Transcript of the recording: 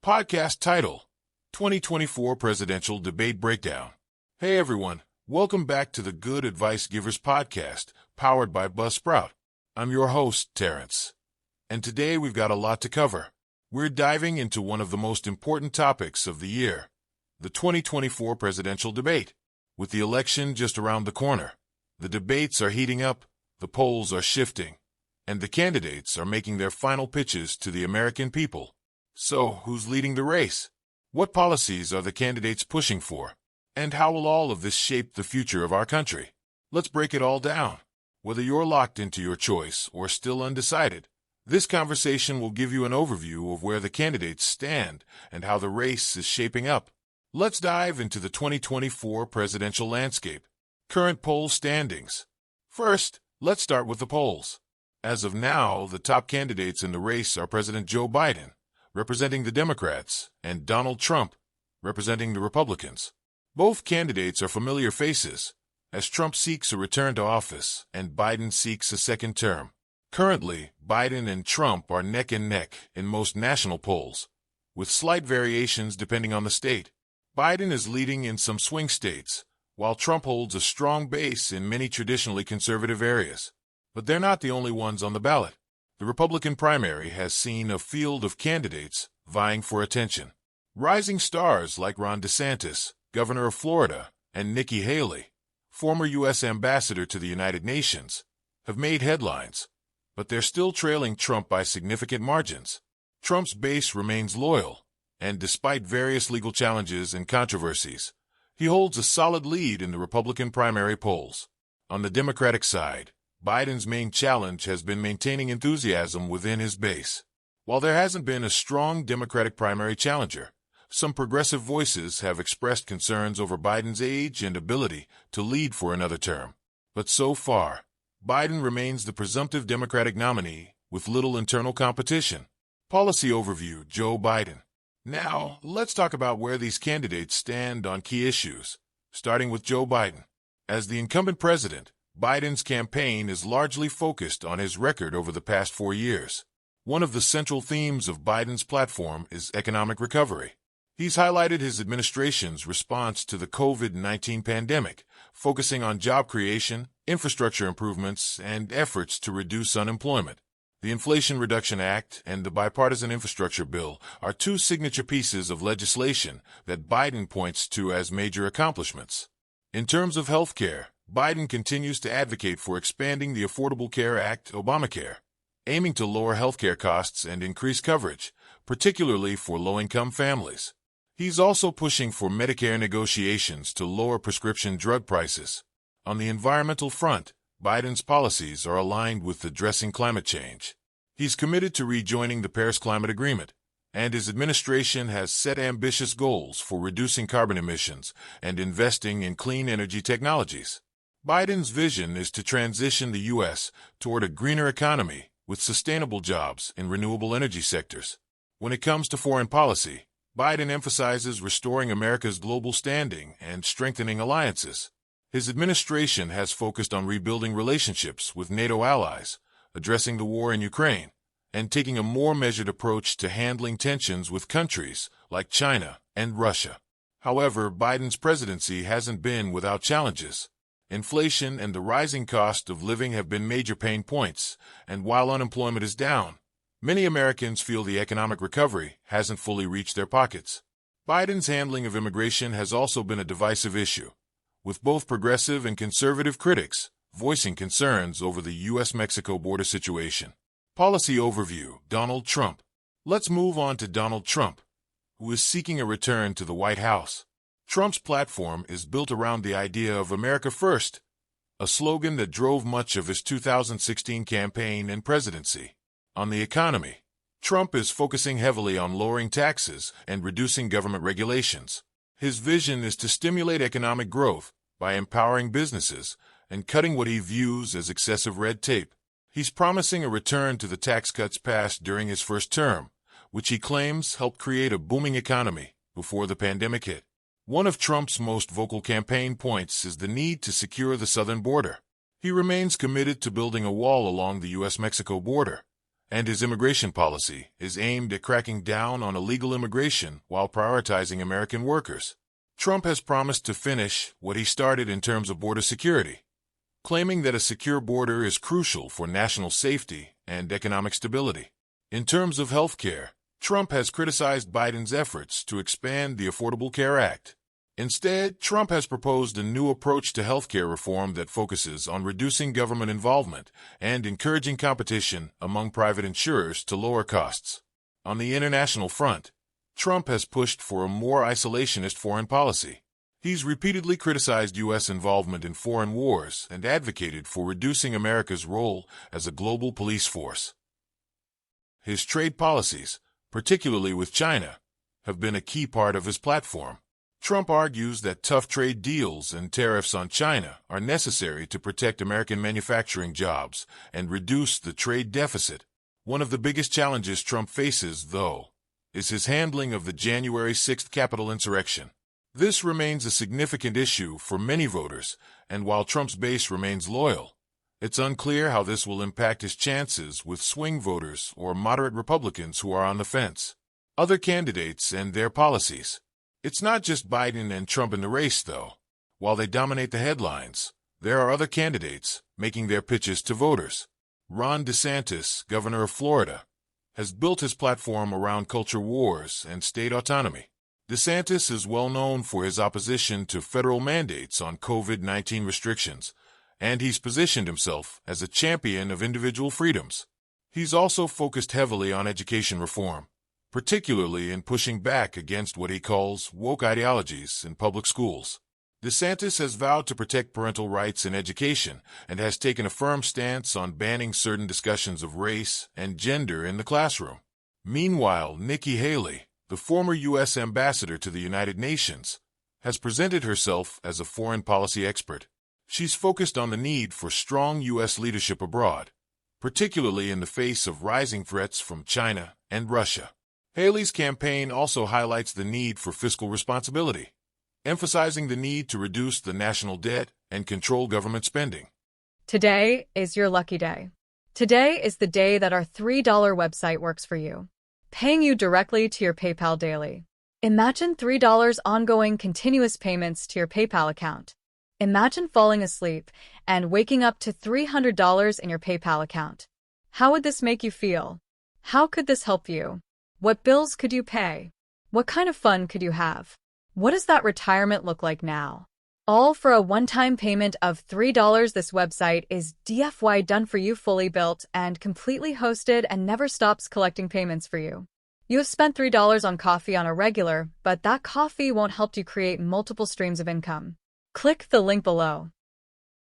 Podcast title, 2024 Presidential Debate Breakdown. Hey everyone, welcome back to the Good Advice Givers podcast, powered by Buzzsprout. I'm your host, Terrence. And today we've got a lot to cover. We're diving into one of the most important topics of the year, the 2024 presidential debate. With the election just around the corner, the debates are heating up, the polls are shifting, and the candidates are making their final pitches to the American people. So, who's leading the race? What policies are the candidates pushing for? And how will all of this shape the future of our country? Let's break it all down. Whether you're locked into your choice or still undecided, this conversation will give you an overview of where the candidates stand and how the race is shaping up. Let's dive into the 2024 presidential landscape. Current poll standings. First, let's start with the polls. As of now, the top candidates in the race are President Joe Biden, representing the Democrats, and Donald Trump, representing the Republicans. Both candidates are familiar faces, as Trump seeks a return to office and Biden seeks a second term. Currently, Biden and Trump are neck and neck in most national polls, with slight variations depending on the state. Biden is leading in some swing states, while Trump holds a strong base in many traditionally conservative areas. But they're not the only ones on the ballot. The Republican primary has seen a field of candidates vying for attention. Rising stars like Ron DeSantis, governor of Florida, and Nikki Haley, former U.S. ambassador to the United Nations, have made headlines, but they're still trailing Trump by significant margins. Trump's base remains loyal, and despite various legal challenges and controversies, he holds a solid lead in the Republican primary polls. On the Democratic side, Biden's main challenge has been maintaining enthusiasm within his base. While there hasn't been a strong Democratic primary challenger, some progressive voices have expressed concerns over Biden's age and ability to lead for another term. But so far, Biden remains the presumptive Democratic nominee with little internal competition. Policy overview: Joe Biden. Now, let's talk about where these candidates stand on key issues, starting with Joe Biden. As the incumbent president, Biden's campaign is largely focused on his record over the past 4 years. One of the central themes of Biden's platform is economic recovery. He's highlighted his administration's response to the COVID-19 pandemic, focusing on job creation, infrastructure improvements, and efforts to reduce unemployment. The Inflation Reduction Act and the Bipartisan Infrastructure Bill are two signature pieces of legislation that Biden points to as major accomplishments. In terms of health care, Biden continues to advocate for expanding the Affordable Care Act, Obamacare, aiming to lower healthcare costs and increase coverage, particularly for low-income families. He's also pushing for Medicare negotiations to lower prescription drug prices. On the environmental front, Biden's policies are aligned with addressing climate change. He's committed to rejoining the Paris Climate Agreement, and his administration has set ambitious goals for reducing carbon emissions and investing in clean energy technologies. Biden's vision is to transition the U.S. toward a greener economy with sustainable jobs in renewable energy sectors. When it comes to foreign policy, Biden emphasizes restoring America's global standing and strengthening alliances. His administration has focused on rebuilding relationships with NATO allies, addressing the war in Ukraine, and taking a more measured approach to handling tensions with countries like China and Russia. However, Biden's presidency hasn't been without challenges. Inflation and the rising cost of living have been major pain points, and while unemployment is down, many Americans feel the economic recovery hasn't fully reached their pockets. Biden's handling of immigration has also been a divisive issue, with both progressive and conservative critics voicing concerns over the U.S.-Mexico border situation. Policy overview: Donald Trump. Let's move on to Donald Trump, who is seeking a return to the White House. Trump's platform is built around the idea of America First, a slogan that drove much of his 2016 campaign and presidency. On the economy, Trump is focusing heavily on lowering taxes and reducing government regulations. His vision is to stimulate economic growth by empowering businesses and cutting what he views as excessive red tape. He's promising a return to the tax cuts passed during his first term, which he claims helped create a booming economy before the pandemic hit. One of Trump's most vocal campaign points is the need to secure the southern border. He remains committed to building a wall along the U.S.-Mexico border, and his immigration policy is aimed at cracking down on illegal immigration while prioritizing American workers. Trump has promised to finish what he started in terms of border security, claiming that a secure border is crucial for national safety and economic stability. In terms of health care, Trump has criticized Biden's efforts to expand the Affordable Care Act. Instead, Trump has proposed a new approach to health care reform that focuses on reducing government involvement and encouraging competition among private insurers to lower costs. On the international front, Trump has pushed for a more isolationist foreign policy. He's repeatedly criticized U.S. involvement in foreign wars and advocated for reducing America's role as a global police force. His trade policies, particularly with China, have been a key part of his platform. Trump argues that tough trade deals and tariffs on China are necessary to protect American manufacturing jobs and reduce the trade deficit. One of the biggest challenges Trump faces, though, is his handling of the January 6th Capitol insurrection. This remains a significant issue for many voters, and while Trump's base remains loyal, it's unclear how this will impact his chances with swing voters or moderate Republicans who are on the fence. Other candidates and their policies. It's not just Biden and Trump in the race, though. While they dominate the headlines, there are other candidates making their pitches to voters. Ron DeSantis, governor of Florida, has built his platform around culture wars and state autonomy. DeSantis is well known for his opposition to federal mandates on COVID-19 restrictions, and he's positioned himself as a champion of individual freedoms. He's also focused heavily on education reform, particularly in pushing back against what he calls woke ideologies in public schools. DeSantis has vowed to protect parental rights in education and has taken a firm stance on banning certain discussions of race and gender in the classroom. Meanwhile, Nikki Haley, the former U.S. ambassador to the United Nations, has presented herself as a foreign policy expert. She's focused on the need for strong U.S. leadership abroad, particularly in the face of rising threats from China and Russia. Haley's campaign also highlights the need for fiscal responsibility, emphasizing the need to reduce the national debt and control government spending. Today is your lucky day. Today is the day that our $3 website works for you, paying you directly to your PayPal daily. Imagine $3 ongoing continuous payments to your PayPal account. Imagine falling asleep and waking up to $300 in your PayPal account. How would this make you feel? How could this help you? What bills could you pay? What kind of fun could you have? What does that retirement look like now? All for a one-time payment of $3. This website is DFY done for you, fully built and completely hosted, and never stops collecting payments for you. You have spent $3 on coffee on a regular, but that coffee won't help you create multiple streams of income. Click the link below.